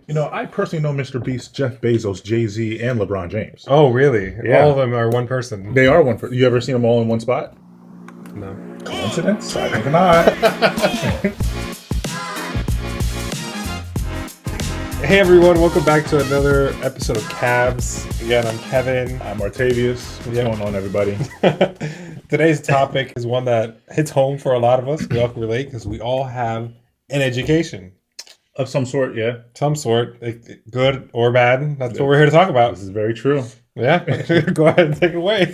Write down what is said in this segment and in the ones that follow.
I personally know Mr. Beast, Jeff Bezos, Jay-Z, and LeBron James. Oh, really? Yeah. All of them are one person. They are one. You ever seen them all in one spot? No. Coincidence? I think not. Hey everyone, welcome back to another episode of KABS. Again, I'm Kevin. I'm Artavius. What's going on, everybody? Today's topic is one that hits home for a lot of us. We all can relate because we all have an education. Of some sort, yeah. Some sort, good or bad. That's what we're here to talk about. This is very true. Yeah, go ahead and take it away.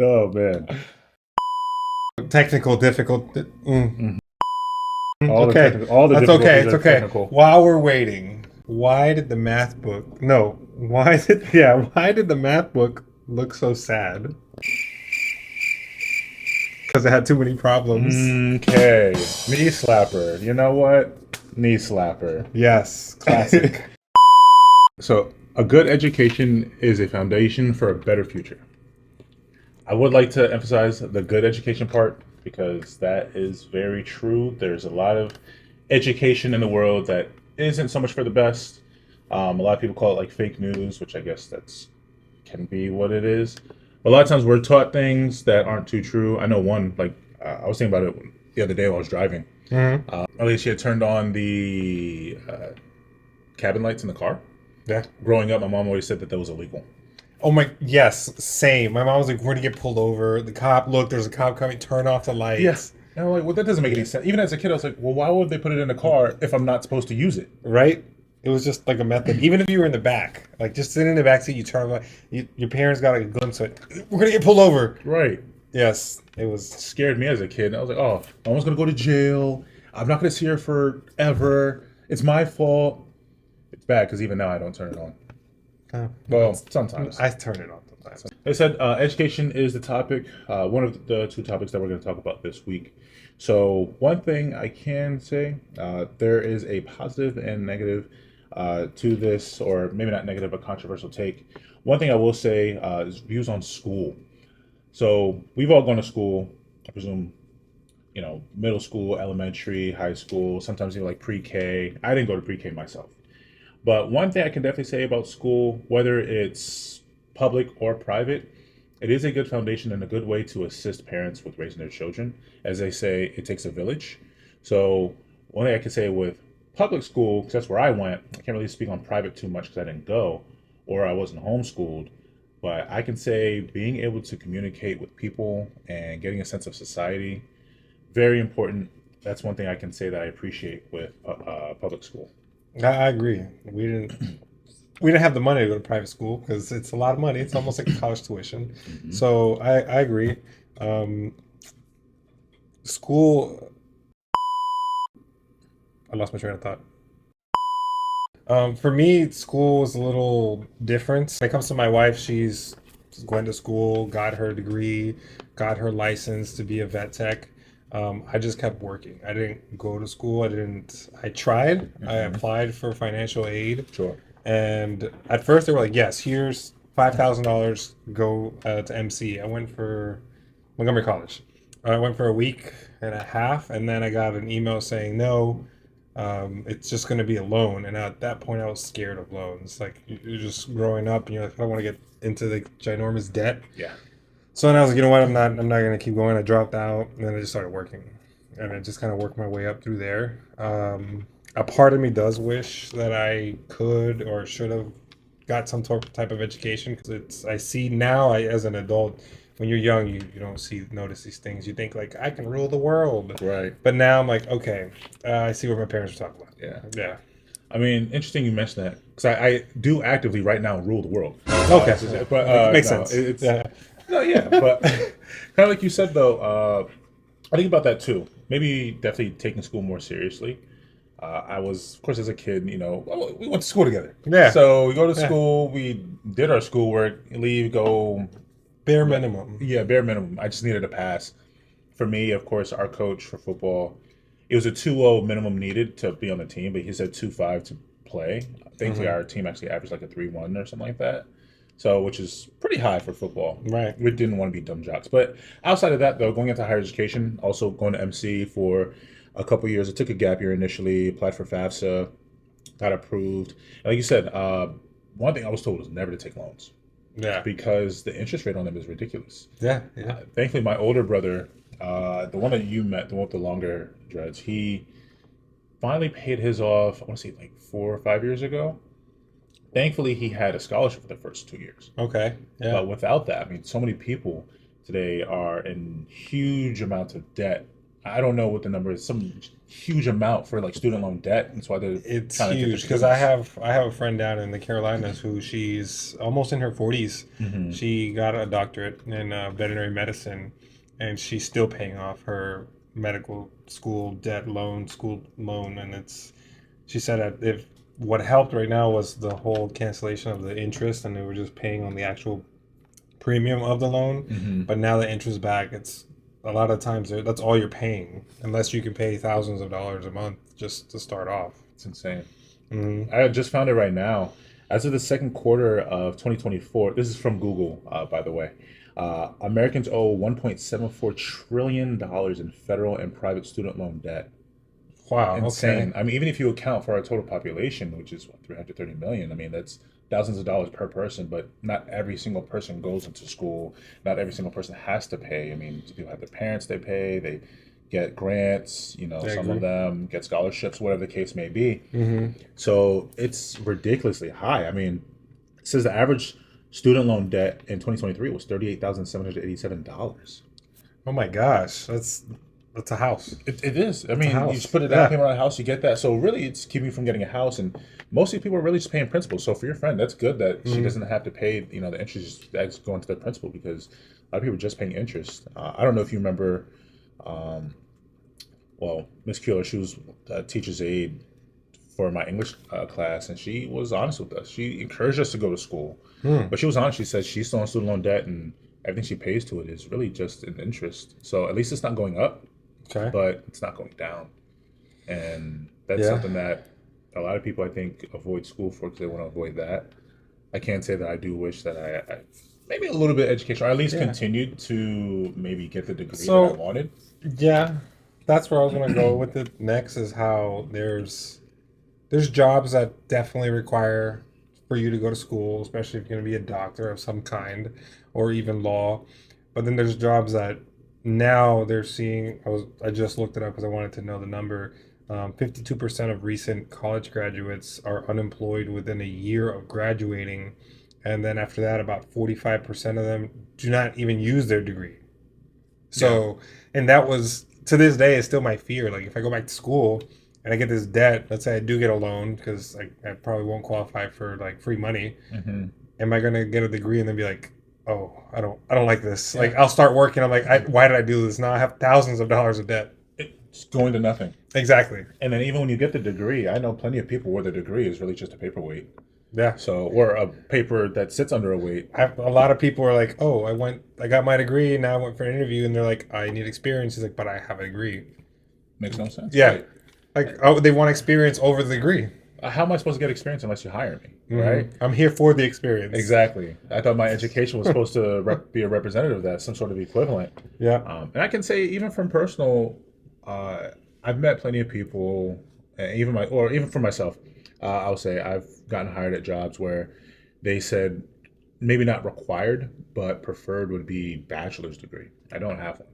Oh, man. Technical, difficult. All Okay, the that's okay. difficulties It's are okay. technical. While we're waiting, why did the math book? No, why did the math book look so sad? Because it had too many problems. Okay. Knee slapper. You know what? Knee slapper. Yes, classic. So, a good education is a foundation for a better future. I would like to emphasize the good education part because that is very true. There's a lot of education in the world that isn't so much for the best. A lot of people call it like fake news, which I guess can be what it is. But a lot of times we're taught things that aren't too true. I know one, I was thinking about it the other day while I was driving. At least she had turned on the cabin lights in the car. Yeah. Growing up, my mom always said that was illegal. Oh my, yes, same. My mom was like, "We're gonna get pulled over." The cop, look, there's a cop coming. Turn off the lights. Yes. And I'm like, well, that doesn't make any sense. Even as a kid, I was like, well, why would they put it in the car if I'm not supposed to use it? Right? It was just like a method. Even if you were in the back, like just sitting in the back seat, you turn on, your parents got like a glimpse of it. We're gonna get pulled over. Right. Yes, it was. Scared me as a kid. I was like, oh, my mom's gonna go to jail. I'm not gonna see her forever. It's my fault. It's bad because even now I don't turn it on. Well, sometimes. I turn it on sometimes. They said education is the topic, one of the two topics that we're going to talk about this week. So one thing I can say, there is a positive and negative to this, or maybe not negative, but controversial take. One thing I will say is views on school. So we've all gone to school, I presume, middle school, elementary, high school, sometimes even like pre-K. I didn't go to pre-K myself. But one thing I can definitely say about school, whether it's public or private, it is a good foundation and a good way to assist parents with raising their children. As they say, it takes a village. So one thing I can say with public school, because that's where I went, I can't really speak on private too much because I didn't go or I wasn't homeschooled. But I can say being able to communicate with people and getting a sense of society, very important. That's one thing I can say that I appreciate with public school. I agree. We didn't have the money to go to private school because it's a lot of money. It's almost like college tuition. So I agree. School. I lost my train of thought. For me, school is a little different. When it comes to my wife, she's going to school, got her degree, got her license to be a vet tech. I just kept working. I didn't go to school. I tried. I applied for financial aid. Sure. And at first they were like, yes, here's $5,000, go to MC. I went for Montgomery College. I went for a week and a half, and then I got an email saying, no, it's just going to be a loan. And at that point, I was scared of loans. Like, you're just growing up, and you're like, I don't want to get into the ginormous debt. Yeah. So then I was like, you know what, I'm not going to keep going. I dropped out, and then I just started working. And I just kind of worked my way up through there. A part of me does wish that I could or should have got some type of education, because I see now, as an adult, when you're young, you don't notice these things. You think like, I can rule the world. Right. But now I'm like, okay, I see what my parents were talking about. Yeah. Yeah. I mean, interesting you mentioned that because I do actively right now rule the world. Okay. But makes no, sense. Yeah. No, yeah, but kind of like you said though, I think about that too. Maybe definitely taking school more seriously. I was, of course, as a kid, we went to school together. Yeah. So we go to school, we did our schoolwork, leave, go. Bare minimum. Yeah, bare minimum. I just needed a pass. For me, of course, our coach for football, it was a 2.0 minimum needed to be on the team, but he said 2.5 to play. Thankfully, our team actually averaged like a 3.1 or something like that. So, which is pretty high for football. Right. We didn't want to be dumb jocks. But outside of that, though, going into higher education, also going to MC for a couple years. I took a gap year initially, applied for FAFSA, got approved. And like you said, one thing I was told was never to take loans Yeah. because the interest rate on them is ridiculous. Yeah. Yeah. Thankfully, my older brother, the one that you met, the one with the longer dreads, he finally paid his off, I want to say like 4 or 5 years ago. Thankfully, he had a scholarship for the first 2 years. Okay. Yeah. But without that, I mean, so many people today are in huge amounts of debt. I don't know what the number is, some huge amount for like student loan debt. That's why they're It's trying to get huge because I forgiveness. have a friend down in the Carolinas who she's almost in her 40s. Hmm. She got a doctorate in veterinary medicine, and she's still paying off her medical school loan, and it's she said that if what helped right now was the whole cancellation of the interest, and they were just paying on the actual premium of the loan. Hmm. But now the interest back, it's a lot of times that's all you're paying, unless you can pay thousands of dollars a month just to start off. It's insane. Hmm. I just found it right now. As of the second quarter of 2024, this is from Google, by the way. Americans owe $1.74 trillion in federal and private student loan debt. Wow. Okay. Insane. I mean, even if you account for our total population, which is what, 330 million, I mean, that's thousands of dollars per person, but not every single person goes into school. Not every single person has to pay. I mean, people have their parents they pay, they get grants, I some of agree. them get scholarships, whatever the case may be. Hmm. So it's ridiculously high. I mean, it says the average student loan debt in 2023 was $38,787. Oh my gosh, that's a house. It is. I That's a mean, you just house. put a down Yeah. payment on a house, you get that. So really, it's keeping you from getting a house, and most of these people are really just paying principal. So for your friend, that's good that she Hmm. doesn't have to pay, the interest that's going to the principal because a lot of people are just paying interest. I don't know if you remember, um, well, Miss Keeler, she was a teacher's aide for my English class, and she was honest with us. She encouraged us to go to school, Hmm. but she was honest. She said she's still on student loan debt, and everything she pays to it is really just an interest. So at least it's not going up, Okay. but it's not going down. And that's Yeah. something that a lot of people I think avoid school for because they want to avoid that. I can't say that I do wish that I maybe a little bit of education, or at least Yeah. continued to maybe get the degree that I So wanted. yeah, that's where I was gonna go with it next. Is how there's jobs that definitely require for you to go to school, especially if you're going to be a doctor of some kind or even law. But then there's jobs that now they're seeing. I just looked it up because I wanted to know the number. 52% of recent college graduates are unemployed within a year of graduating, and then after that, about 45% of them do not even use their degree. Yeah. So, and that was to this day is still my fear. Like if I go back to school and I get this debt, let's say I do get a loan because I probably won't qualify for like free money. Hmm. Am I gonna get a degree and then be like, oh, I don't like this. Like Yeah. I'll start working. I'm like, why did I do this? Now I have thousands of dollars of debt. It's going to nothing. Exactly. And then even when you get the degree, I know plenty of people where the degree is really just a paperweight. Yeah. So, or a paper that sits under a weight. A lot of people are like, oh, I got my degree, and now I went for an interview, and they're like, I need experience. He's like, but I have a degree. Makes no sense, Yeah, right? like oh, they want experience over the degree. How am I supposed to get experience unless you hire me, right? I'm here for the experience. Exactly. I thought my education was supposed to be a representative of that, some sort of equivalent. Yeah. And I can say, even from personal, uh, I've met plenty of people, or even for myself, I'll say I've gotten hired at jobs where they said maybe not required, but preferred would be bachelor's degree. I don't have one,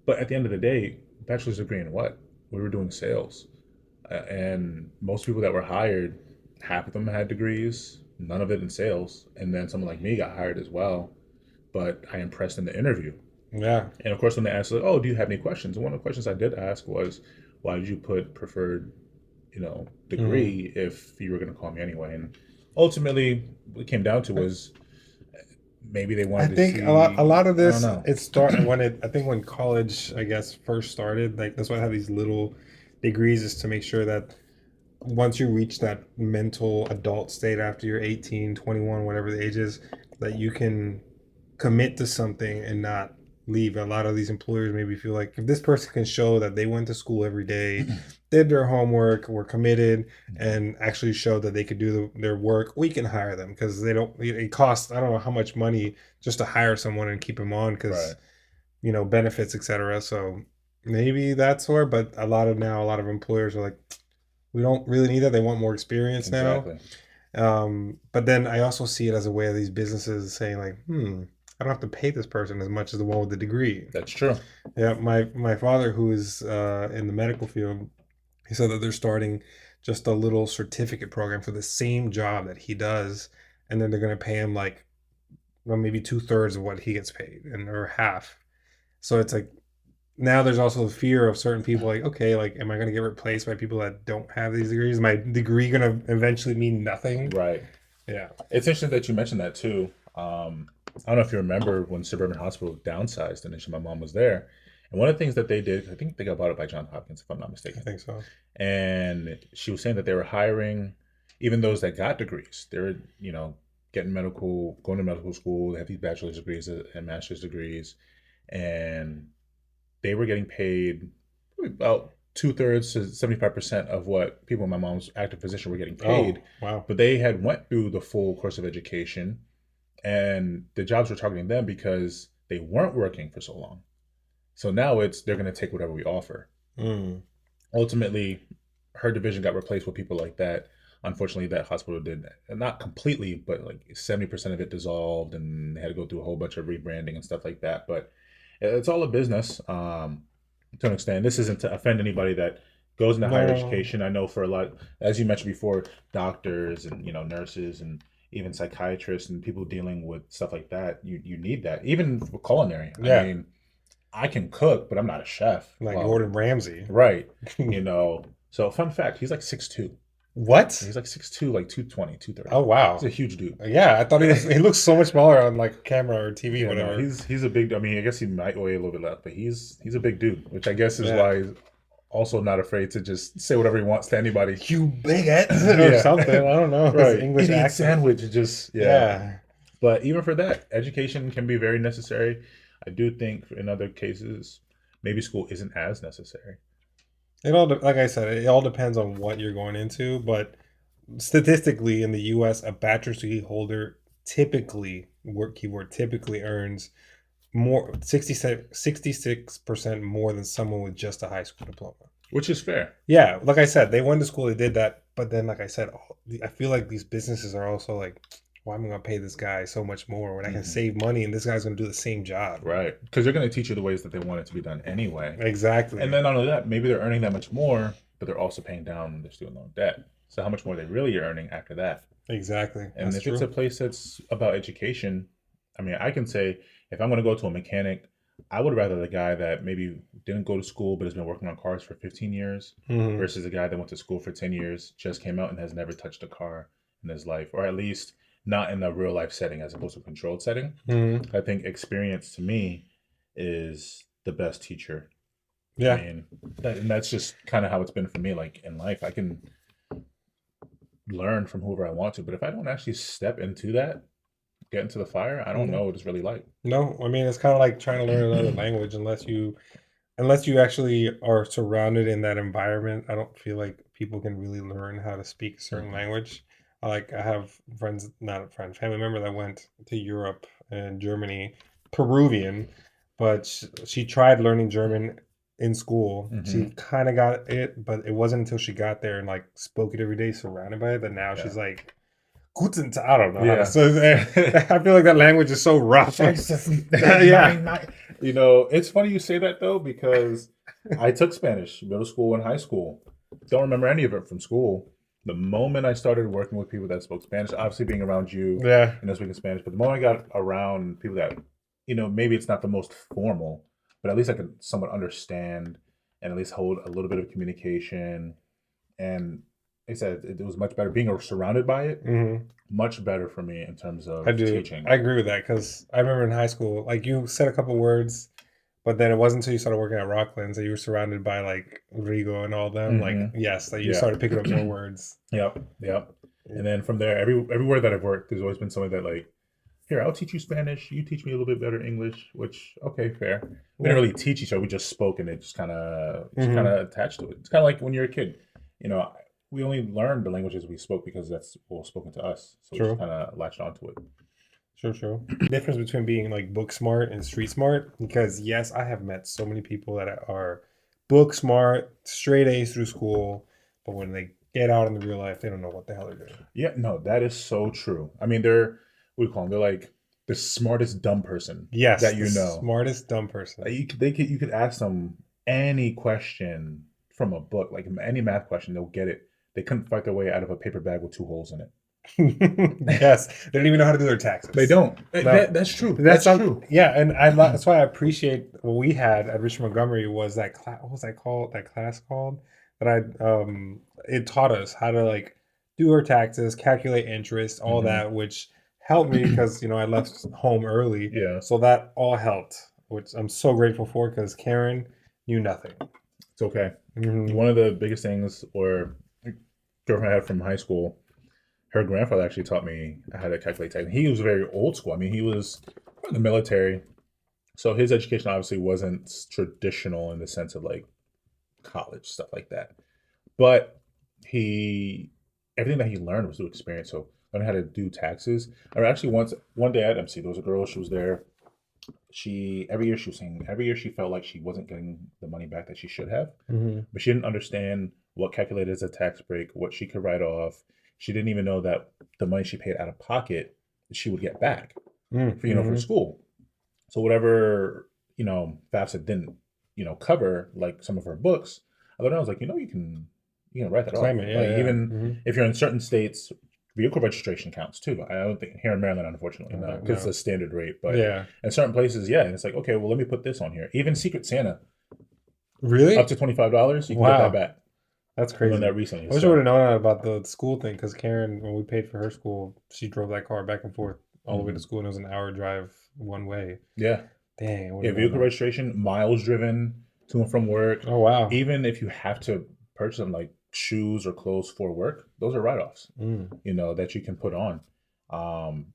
but at the end of the day, bachelor's degree in what? We were doing sales, and most people that were hired, half of them had degrees, none of it in sales, and then someone like me got hired as well, but I impressed in the interview. Yeah. And of course, when they asked, like, "Oh, do you have any questions?" And one of the questions I did ask was, "Why did you put preferred, Hmm. degree if you were going to call me anyway?" And ultimately, what it came down to was maybe they I wanted to think a lot see. of I don't this know. it started when I think when college I guess first started, like that's why I have these little degrees is to make sure that once you reach that mental adult state after you're 18, 21, whatever the age is, that you can commit to something and not leave. A lot of these employers maybe feel like if this person can show that they went to school every day, did their homework, were committed, and actually showed that they could do their work, we can hire them because they don't. It costs I don't know how much money just to hire someone and keep them on because Right. benefits, etc. So maybe that's where, but a lot of employers are like, we don't really need that. They want more experience now. Exactly. But then I also see it as a way of these businesses saying like, I don't have to pay this person as much as the one with the degree. That's true. Yeah, my father, who is in the medical field, he said that they're starting just a little certificate program for the same job that he does, and then they're going to pay him like, well, maybe 2/3 of what he gets paid, and or half. So it's like now there's also the fear of certain people like, okay, like, am I going to get replaced by people that don't have these degrees? Is my degree going to eventually mean nothing? Right. Yeah. It's interesting that you mentioned that too. I don't know if you remember when Suburban Hospital downsized initially. My mom was there, and one of the things that they did, I think they got bought up by Johns Hopkins, if I'm not I mistaken. think so. And she was saying that they were hiring even those that got degrees. They were, getting going to medical school. They have these bachelor's degrees and master's degrees, and they were getting paid about 2/3 to 75% of what people in my mom's active position were getting Oh, paid. wow. But they had went through the full course of education, and the jobs were targeting them because they weren't working for so long. So now it's they're going to take whatever we offer. Mm. Ultimately, her division got replaced with people like that. Unfortunately, that hospital did not completely, but like 70% of it dissolved, and they had to go through a whole bunch of rebranding and stuff like that. But it's all a business, to an extent. This isn't to offend anybody that goes into higher No. education. I know for a lot, as you mentioned before, doctors and nurses and even psychiatrists and people dealing with stuff like that, you need that. Even for culinary. I Yeah, mean, I can cook, but I'm not a chef. like Well, Gordon Ramsay. right. So fun fact, he's like 6'2". What? He's like 6'2", like 220, 230. Oh, He's wow. a huge dude. Yeah, I thought he was. He looks so much smaller on like camera or TV, Yeah, no, whatever. he's a big. I mean, I guess he might weigh a little bit less, but he's a big dude, which I guess is Yeah. why he's also not afraid to just say whatever he wants to anybody. You bigot or Yeah, something. I don't know. His right. English Idiot accent. sandwich. Just yeah. Yeah. But even for that, education can be very necessary. I do think in other cases, maybe school isn't as necessary. Like I said, it all depends on what you're going into. But statistically, in the U.S., a bachelor's degree holder typically, work keyword, typically earns more 66% more than someone with just a high school diploma. Which is fair. Yeah, like I said, they went to school, they did that, but then, like I said, I feel like these businesses are also like, why am I going to pay this guy so much more when I can Hmm. save money and this guy's going to do the same job? Right. Because they're going to teach you the ways that they want it to be done anyway. And Exactly. then not only that, maybe they're earning that much more, but they're also paying down their student loan debt. So how much more are they really earning after that? Exactly. And That's if it's a true. place that's about education, I mean, I can say if I'm going to go to a mechanic, I would rather the guy that maybe didn't go to school but has been working on cars for 15 years Hmm. versus the guy that went to school for 10 years, just came out and has never touched a car in his life, or at least not in a real life setting as opposed to a controlled setting. Hmm. I think experience to me is the best teacher. I Yeah. mean, and that's just kind of how it's been for me. Like in life, I can learn from whoever I want to, but if I don't actually step into that, get into the fire, I don't Hmm. know what it's really like. No, I mean, it's kind of like trying to learn another language unless you actually are surrounded in that environment. I don't feel like people can really learn how to speak a certain Mhm. language. Like I have friends, not a friend, family member that went to Europe and Germany, Peruvian, but she tried learning German in school. She Mhm. kind of got it, but it wasn't until she got there and like spoke it every day, surrounded by it, that now Yeah. she's like, Guten Tag. I don't know how to Yeah. say it. I feel like that language is so rough. Yeah. Nine. It's funny you say that though, because I took Spanish, middle school and high school. Don't remember any of it from school. The moment I started working with people that spoke Spanish, obviously being around you Yeah. and speaking Spanish, but the moment I got around people that, maybe it's not the most formal, but at least I could somewhat understand and at least hold a little bit of communication. And like I said, it was much better being surrounded by it, Hmm. much better for me in terms I of do. teaching. I agree with that because I remember in high school, like you said a couple words, but then it wasn't until you started working at Rocklands that you were surrounded by like Rigo and all them. Like, Hmm. yes, that you Yeah. started picking up more words. Yep. Yep. Yeah. And then from there, everywhere that I've worked, there's always been somebody that like, here, I'll teach you Spanish. You teach me a little bit better English. Which, okay, fair. We didn't Yeah. really teach each other. We just spoke, and it just kind Hmm. of attached to it. It's kind of like when you're a kid. You know, we only learned the languages we spoke because that's what was spoken to us. So we just True. kind of latched onto it. True. True. Difference between being like book smart and street smart. Because yes, I have met so many people that are book smart, straight A's through school, but when they get out in the real life, they don't know what the hell they're doing. Yeah, no, that is so true. I mean, they're what do you call them? They're like the smartest dumb person Yes, that the you know. smartest dumb person. You could ask them any question from a book, like any math question, they'll get it. They couldn't fight their way out of a paper bag with two holes in it. Yes, they don't even know how to do their They taxes. don't. No, That's true. that's That's not. true. Yeah, and that's why I appreciate what we had at Richard Montgomery was that class. What was that called? That class called that it taught us how to like do our taxes, calculate interest, all Hmm. that, which helped me because I left home early, Yeah, so that all helped, which I'm so grateful for because Karen knew nothing. it's okay. Hmm. One of the biggest things, or girlfriend I had from high school, her grandfather actually taught me how to calculate tax. He was very old school. I mean, he was in the military, so his education obviously wasn't traditional in the sense of like college stuff like that. But he everything that he learned was through experience. So learning how to do taxes. I mean, actually once one day at MC, there was a girl. She was there. She every year she was saying every year she felt like she wasn't getting the money back that she should have, Hmm. but she didn't understand what calculated as a tax break, what she could write off. She didn't even know that the money she paid out of pocket she would get back for for Hmm. school. So whatever FAFSA didn't cover like some of her books, I thought I was like you can write that off. Claim it. Like Yeah, yeah. even Hmm. if you're in certain states, vehicle registration counts too. I don't think here in Maryland, unfortunately, not because it's No. a standard rate. But Yeah. in certain places, yeah, and it's like okay, well let me put this on here. Even Secret Santa, up Really? to $25, you can get that Wow. back. That's I learned crazy. that recently. I wish I would So have known that about the school thing because Karen, when we paid for her school, she drove that car back and forth all the way to mhm. school, and it was an hour drive one way. Yeah, Dang, I would yeah, have known vehicle that. registration, miles driven to and from work, Oh wow. even if you have to purchase them like shoes or clothes for work, those are write-offs, Mm. that you can put on.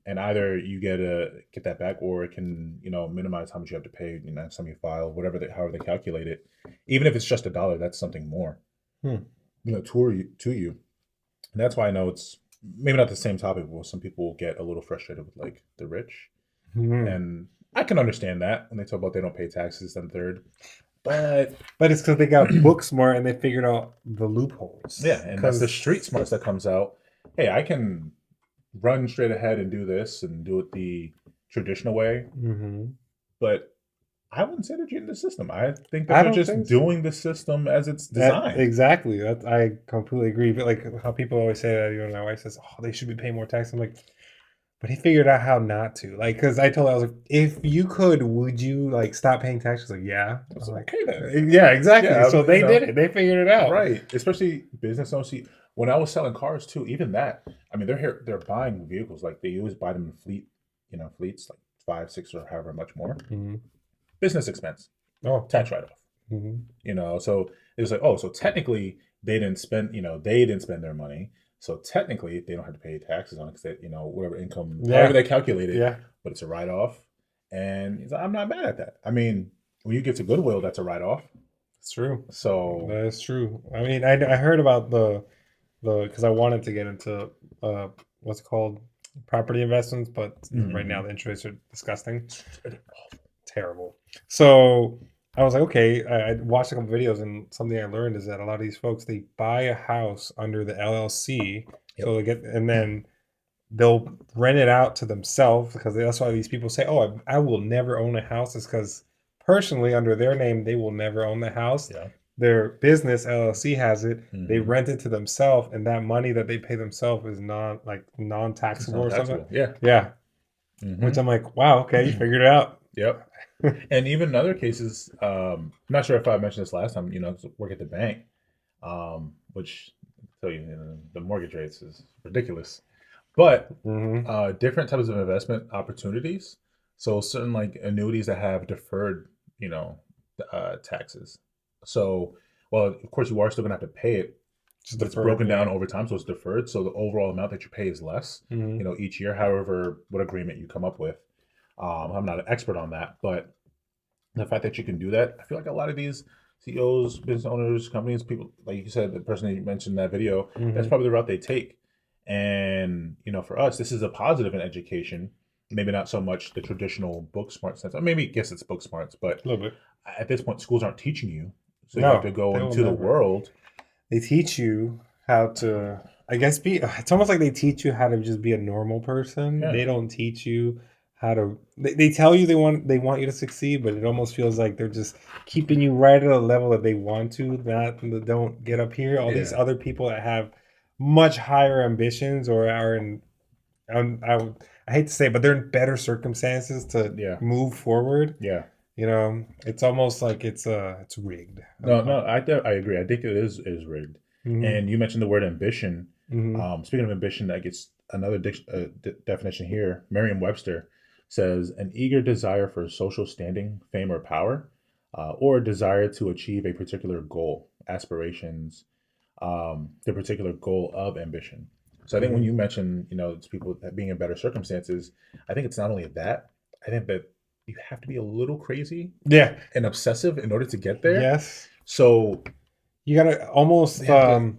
And either you get that back or it can, minimize how much you have to pay, next time you file, however they calculate it. Even if it's just $1, that's something more, Hmm. to you. And that's why I know it's maybe not the same topic, but some people get a little frustrated with like the rich. Hmm. And I can understand that when they talk about they don't pay taxes and third. But But it's because they got book smart and they figured out the loopholes. yeah, and that's the Because. street smarts that comes out. Hey, I can run straight ahead and do this and do it the traditional way, Hmm. but I wouldn't say they're cheating the system. I think that I they're don't just think so. doing the system as it's That designed. exactly. That I completely agree. But like how people always say that, my wife says, "Oh, they should be paying more tax." I'm like, but he figured out how not to. Like, because I told her, I was like, if you could, would you like stop paying taxes? Like, yeah. I'm It's like, okay then. yeah, exactly. Yeah, So they did it. They figured it out. right. Especially business owners. See, when I was selling cars too, even that. I mean, they're buying vehicles like they always buy them in fleets like five, six, or however much more. Hmm. Business expense, Oh. tax write off. Hmm. So it was like, oh, so technically they didn't spend their money. So technically they don't have to pay taxes on it because whatever income, however Yeah. they calculate it, Yeah. but it's a write off. And he's like, I'm not mad at that. I mean, when you get to Goodwill, that's a write off. It's true. So That is true. I mean, I heard about the because I wanted to get into what's it called property investments, but right now mhm. the interests are disgusting, terrible. So I was like, okay, I watched a couple videos, and something I learned is that a lot of these folks they buy a house under the LLC, Yep. so they get and then they'll rent it out to themselves because that's why these people say, "Oh, I will never own a house," is because personally under their name they will never own the house. Yeah. Their business LLC has it. They Hmm. rent it to themselves, and that money that they pay themselves is It's non-taxable not or something. taxable. Yeah. Yeah, which Hmm. I'm like, wow, okay, you figured it out. Yep. And even in other cases, I'm not sure if I mentioned this last time, 'cause I work at the bank, which I tell you, the mortgage rates is ridiculous. But Hmm. different types of investment opportunities. So certain like annuities that have deferred, taxes. So, well, of course, you are still gonna have to pay it, Just but it's deferred. broken down Yeah. over time, so it's deferred. So the overall amount that you pay is less, Hmm. each year. However, what agreement you come up with. I'm not an expert on that, but the fact that you can do that, I feel like a lot of these CEOs, business owners, companies, people, like you said, the person that you mentioned in that video, that's Hmm. probably the route they take. And, for us, this is a positive in education. Maybe not so much the traditional book smart sense. Or maybe, I guess it's book smarts, but A little bit. at this point, schools aren't teaching you. So you have to No, go they will into the never. world. They teach you how to, I guess, be. It's almost like they teach you how to just be a normal person. Yeah, They don't teach you how to. They tell you they want you to succeed, but it almost feels like they're just keeping you right at a level that they want to. Not don't get up here. All these yeah, other people that have much higher ambitions or are in. I hate to say, it, but they're in better circumstances to yeah, move forward. yeah. It's almost like it's rigged. No, no, I agree. I think it is rigged. Mm-hmm. And you mentioned the word ambition. Mm-hmm. Speaking of ambition, that gets another definition here. Merriam-Webster says an eager desire for social standing, fame, or power, or a desire to achieve a particular goal, aspirations, the particular goal of ambition. So I think when Mm-hmm. you mention, it's people that being in better circumstances, I think it's not only that. I think that you have to be a little crazy Yeah. and obsessive in order to get there. Yes. So You gotta they almost have to.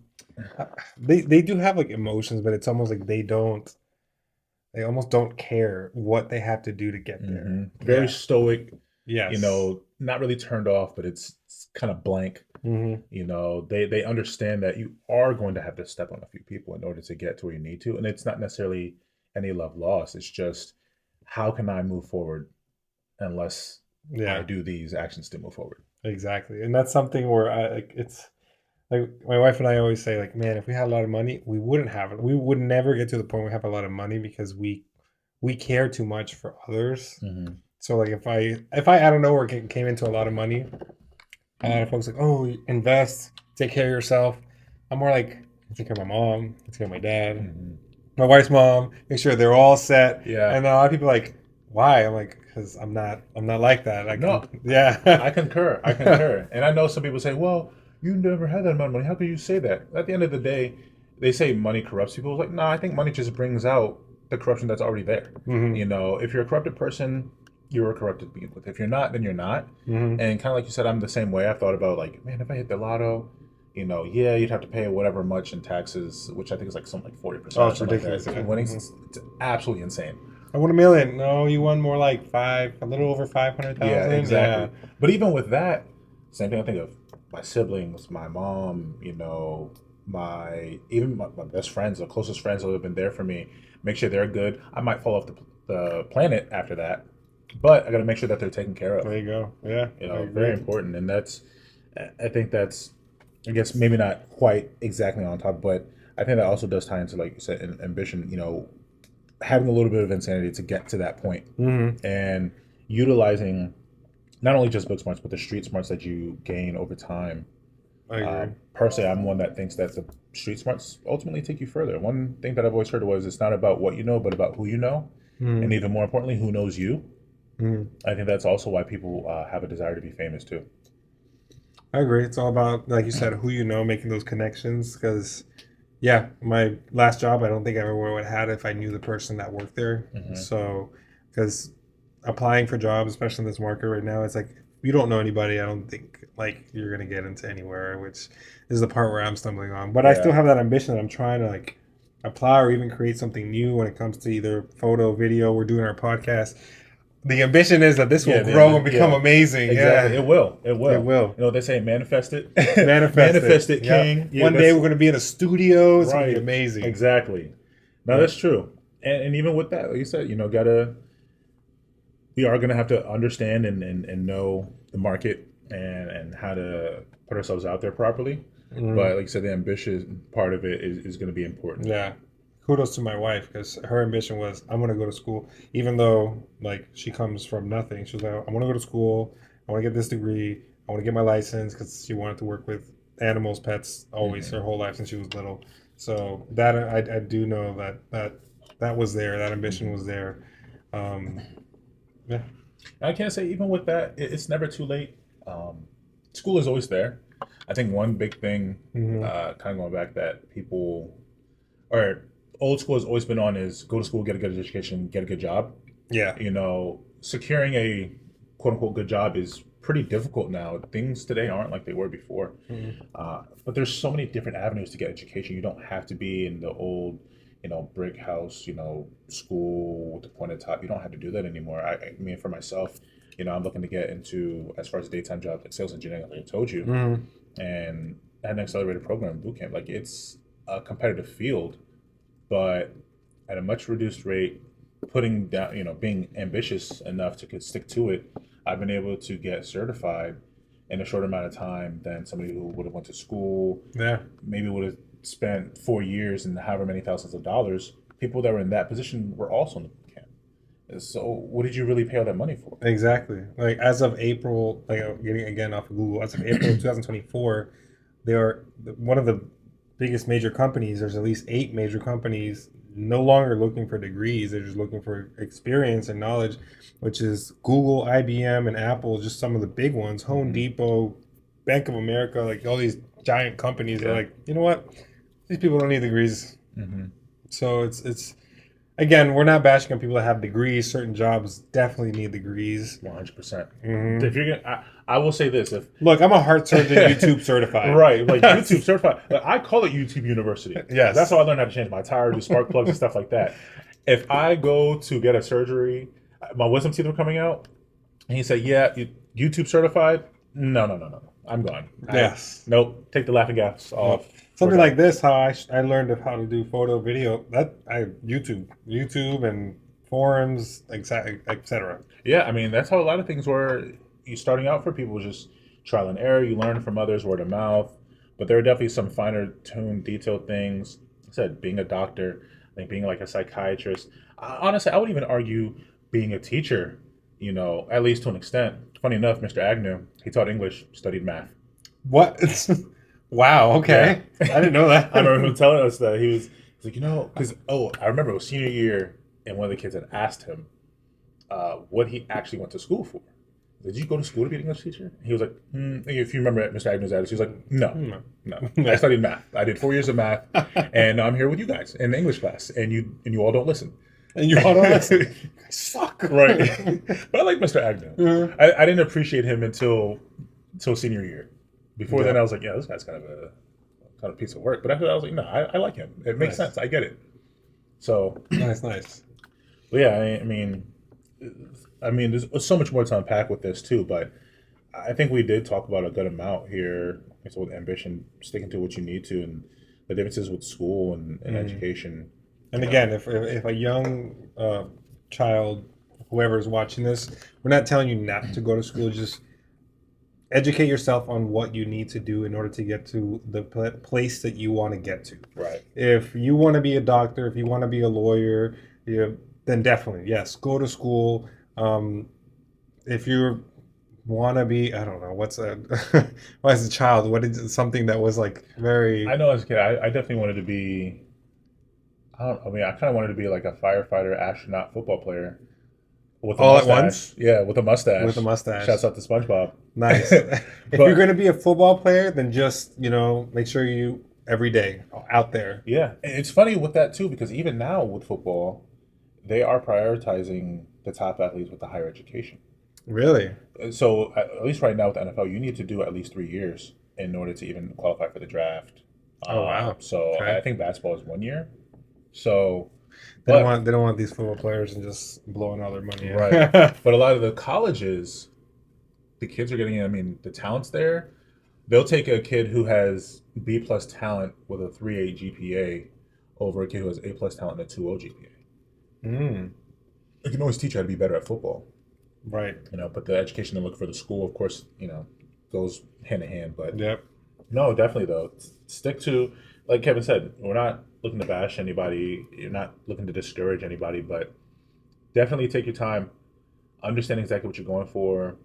uh, they do have like emotions, but it's almost like they almost don't care what they have to do to get there. Very Yeah. stoic, Yes. not really turned off, but it's kind of blank. Mm-hmm. They understand that you are going to have to step on a few people in order to get to where you need to, and it's not necessarily any love lost. It's just how can I move forward unless I Yeah, do these actions to move forward. exactly. And that's something where I like it's like my wife and I always say, like, man, if we had a lot of money, we wouldn't have it. We would never get to the point where we have a lot of money because we care too much for others. Hmm. So like if I out of nowhere came into a lot of money, a lot of folks like, oh, invest, take care of yourself. I'm more like, take care of my mom, take care of my dad, Hmm. my wife's mom, make sure they're all set. Yeah. And a lot of people are like, why? I'm like, because I'm not like that. I can, No, yeah. I concur. I concur. And I know some people say, well, you never had that amount of money. How can you say that? At the end of the day, they say money corrupts people. It's like, no, I think money just brings out the corruption that's already there. Hmm. If you're a corrupted person, you're a corrupted to begin with. If you're not, then you're not. Hmm. And kind of like you said, I'm the same way. I've thought about like, man, if I hit the lotto, yeah, you'd have to pay whatever much in taxes, which I think is like something like Oh, 40% or it's something like ridiculous. that. Yeah. To winnings, Hmm. it's absolutely insane. I won 1 million. No, you won more like a little over Yeah, 500,000. Yeah. exactly. But even with that, same thing. I think of my siblings, my mom, my best friends, the closest friends that have been there for me. Make sure they're good. I might fall off the planet after that, but I got to make sure that they're taken care of. There you go. Yeah, I Very agree. important, and I think that's, I guess maybe not quite exactly on top, but I think that also does tie into, like you said, ambition. Having a little bit of insanity to get to that point, Hmm. and utilizing not only just book smarts, but the street smarts that you gain over time. I agree. Personally, I'm one that thinks that the street smarts ultimately take you further. One thing that I've always heard was it's not about what you know, but about who you know, and Hmm. even more importantly, who knows you. Hmm. I think that's also why people have a desire to be famous too. I agree. It's all about, like you said, who you know, making those connections. Because, yeah, my last job, I don't think I ever would have had if I knew the person that worked there. Hmm. So, because applying for jobs, especially in this market right now, it's like if you don't know anybody, I don't think like you're gonna get into anywhere, which is the part where I'm stumbling on. But I still Yeah, have that ambition that I'm trying to like apply or even create something new when it comes to either photo, video. We're doing our podcast. The ambition is that this will yeah, grow and become yeah, amazing. exactly. Yeah, It will. It it will. will. They say manifest it, Manifest it. manifest it, Yep. king. Yeah, One day that's we're going to be in a studio. It's going to be right. amazing. Exactly. No, Yep. that's true. And even with that, like you said, gotta we are gonna have to understand and know the market and how to put ourselves out there properly. Mhm. But like you said, the ambitious part of it is going to be important. Yeah. Kudos to my wife because her ambition was I'm going to go to school, even though like she comes from nothing. She was like, I want to go to school. I want to get this degree. I want to get my license because she wanted to work with animals, pets, always Hmm. her whole life since she was little. So that I do know that was there. That ambition Hmm. was there. Um, yeah. I can't say even with that, it's never too late. Um, School is always there. I think one big thing, Hmm. kind of going back, that people or old school has always been on is go to school, get a good education, get a good job. Yeah. Securing a quote unquote good job is pretty difficult now. Things today aren't like they were before. Mhm. But there's so many different avenues to get education. You don't have to be in the old, brick house, school with the pointed top. You don't have to do that anymore. I mean, for myself, I'm looking to get into, as far as a daytime job, like sales engineering, like I told you, Mm-hmm. and had an accelerated program boot camp. Like it's a competitive field, but at a much reduced rate, putting down, being ambitious enough to stick to it, I've been able to get certified in a shorter amount of time than somebody who would have went to school, Yeah, maybe would have spent 4 years and however many thousands of dollars. People that were in that position were also in the boot camp. So what did you really pay all that money for? exactly. Like as of April, like getting again off of Google, as of April 2024, they are one of the biggest major companies. There's at least 8 major companies no longer looking for degrees. They're just looking for experience and knowledge, which is Google, IBM, and Apple, just some of the big ones. Home Hmm. Depot, Bank of America, like all these giant companies are Yeah. like, you know what? These people don't need degrees. Hmm. So it's again, we're not bashing on people that have degrees. Certain jobs definitely need degrees. 100%. Hmm. If you're gonna, I will say this: if Look, I'm a heart surgeon, YouTube certified. right, like YouTube certified. Like, I call it YouTube University. That's Yes. how I learned how to change my tire, do spark plugs and stuff like that. If I go to get a surgery, my wisdom teeth were coming out, and he said, "Yeah, YouTube certified." No, no, no, no, no. I'm gone. Yes. Nope. Take the laughing gas Well, off. We're something done. like this, how I learned of how to do photo, video. That I YouTube, and forums, etc. Yeah, I mean that's how a lot of things were. You starting out for people was just trial and error. You learn from others, word of mouth. But there are definitely some finer tuned, detailed things. Like I said, being a doctor, I think being like a psychiatrist. Honestly, I would even argue being a teacher. At least to an extent. Funny enough, Mr. Agnew, he taught English, studied math. What? Wow. Yeah, Okay, I didn't know that. I remember him telling us that he's like, because I remember it was senior year, and one of the kids had asked him what he actually went to school for. Did you go to school to be an English teacher? He was like, if you remember Mr. Agnew's attitude, he was like, no, Hmm. no. I studied math. I did 4 years of math, and I'm here with you guys in the English class, and you all don't listen. And you all don't listen. Suck. Right. But I like Mr. Agnew. Mhm. I didn't appreciate him until senior year. Before then, Yeah. I was like, yeah, this guy's kind of piece of work. But after that, I was like, no, I like him. It makes Nice. sense. I get it. So, Nice. Nice. but yeah, I mean, there's so much more to unpack with this too. But I think we did talk about a good amount here. So with ambition, sticking to what you need to, and the differences with school and Mhm. education. And You know, again, if a young child, whoever's watching this, we're not telling you not to go to school. Just educate yourself on what you need to do in order to get to the place that you want to get to. right? If you want to be a doctor, if you want to be a lawyer, then definitely yes, go to school. If you want to be, I don't know, what's a well, as a child, what is something that was like I very know as a kid, I definitely wanted to be. I kind of wanted to be like a firefighter, astronaut, football player with a all at mustache. once Yeah, with a with a mustache. mustache? Shouts out to SpongeBob. Nice. If you're But going to be a football player, then just, make sure you every day out there. yeah, it's funny with that too because even now with football, they are prioritizing the top athletes with the higher education. Really? So at least right now with the NFL, you need to do at least 3 years in order to even qualify for the draft. Oh, wow. So Okay. I think basketball is 1 year. So, They don't but want they don't want these football players and just blowing all their money. right, Yeah. but a lot of the colleges, the kids are getting. I mean, the talent's there. They'll take a kid who has B plus talent with a 3.8 GPA over a kid who has A plus talent and a 2.0 GPA. Mm, It can always teach you how to be better at football, right. but the education they look for the school, of course, goes hand in hand. But Yep. no, definitely though, stick to, like Kevin said, we're not looking to bash anybody. You're not looking to discourage anybody, but definitely take your time, understand exactly what you're going for.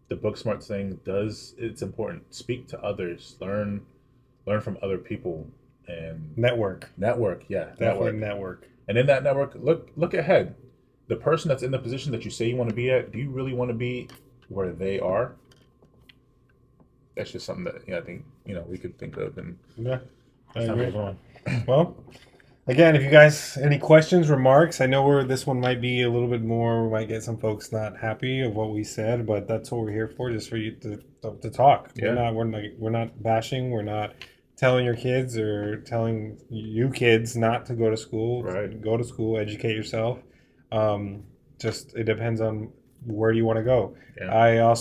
The book smart thing it's important. Speak to others, learn from other people, and Network. network. Yeah, Definitely network. network. And in that network, look ahead. The person that's in the position that you say you want to be at, do you really want to be where they are? That's just something that I think we could think of and Yeah, I as time agree. goes on. Well, again, if you guys any questions, remarks, I know this one might be a little bit more. We might get some folks not happy of what we said, but that's what we're here for, just for you to talk. Yeah. We're not bashing. We're not telling your kids or telling you kids not to go to school. Right. Go to school, educate yourself. Just it depends on where do you want to go? Yeah.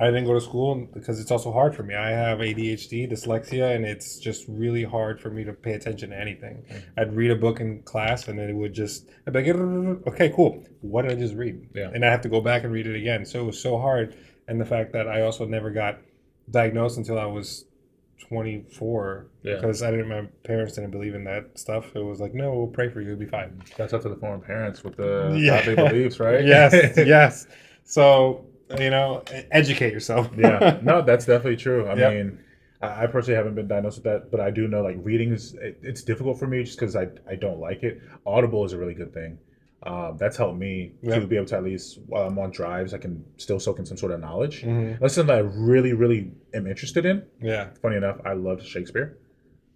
I didn't go to school because it's also hard for me. I have ADHD, dyslexia, and it's just really hard for me to pay attention to anything. I'd read a book in class, and then I'd be like, okay, cool. What did I just read? Yeah. And I have to go back and read it again. So it was so hard. And the fact that I also never got diagnosed until I was 24 Yeah. because my parents didn't believe in that stuff. It was like, no, we'll pray for you. It'll be fine. That's up to the foreign parents with the Yeah. how they beliefs, right? Yes, yes. So, educate yourself. Yeah, no, that's definitely true. I Yep. mean, I personally haven't been diagnosed with that, but I do know like reading it's difficult for me just because I don't like it. Audible is a really good thing. That's helped me to Yep. be able to, at least while I'm on drives, I can still soak in some sort of knowledge. Mhm. That's something that I really, really am interested in. Yeah. Funny enough, I love Shakespeare.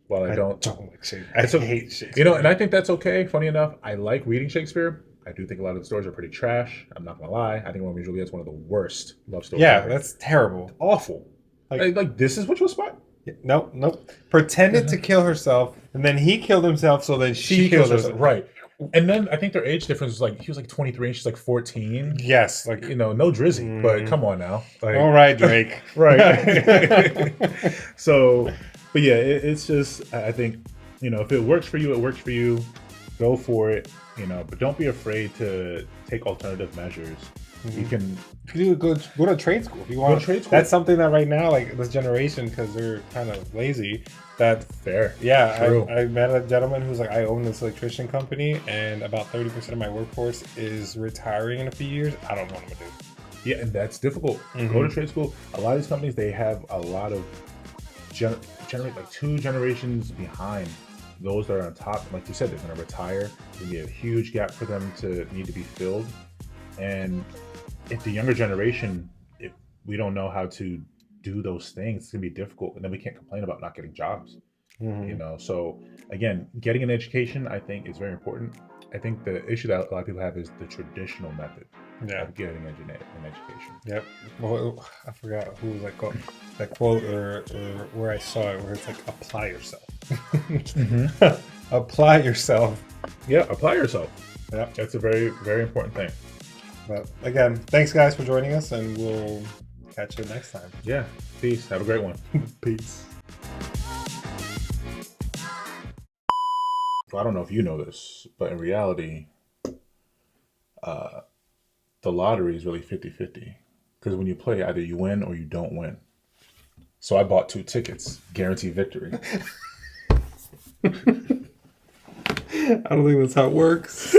While I I don't, don't like Shakespeare. I it's a- hate Shakespeare. and I think that's okay. Funny enough, I like reading Shakespeare. I do think a lot of the stories are pretty trash. I'm not gonna lie. I think Romeo and Juliet's one of the worst love stories. Yeah, ever. that's terrible. Awful. Like- Like this is what you aspire. Nope. Pretended to kill herself, and then he killed himself, so then she killed herself. Right. And then I think their age difference was like he was like 23 and she's like 14. Yes, like, No drizzy, but come on now. Like, all right, Drake. right. So, but yeah, it's just I think if it works for you, it works for you. Go for it. But don't be afraid to take alternative measures. You can You go to trade school if you want. to trade school. That's something that right now, like this generation, because they're kind of lazy. That fair. yeah, True. I met a gentleman who's like, I own this electrician company, and about 30% of my workforce is retiring in a few years. I don't know what I'm gonna do. Yeah, and that's difficult. Go to trade school. A lot of these companies, they have a lot of generate like 2 generations behind those that are on top. Like you said, they're going to retire. There's going to be a huge gap for them to need to be filled. And if the younger generation, if we don't know how to do those things, it's going to be difficult. And then we can't complain about not getting jobs. So again, getting an education, I think, is very important. I think the issue that a lot of people have is the traditional method of getting an education. Yep. Well, I forgot who was that quote or where I saw it, where it's like, apply yourself. Apply yourself. Yeah, apply yourself. Yeah. That's a very, very important thing. But again, thanks guys for joining us, and we'll catch you next time. Yeah. Peace. Have a great one. Peace. I don't know if you know this, but in reality, the lottery is really 50-50. Because when you play, either you win or you don't win. So I bought 2 tickets, guaranteed victory. I don't think that's how it works.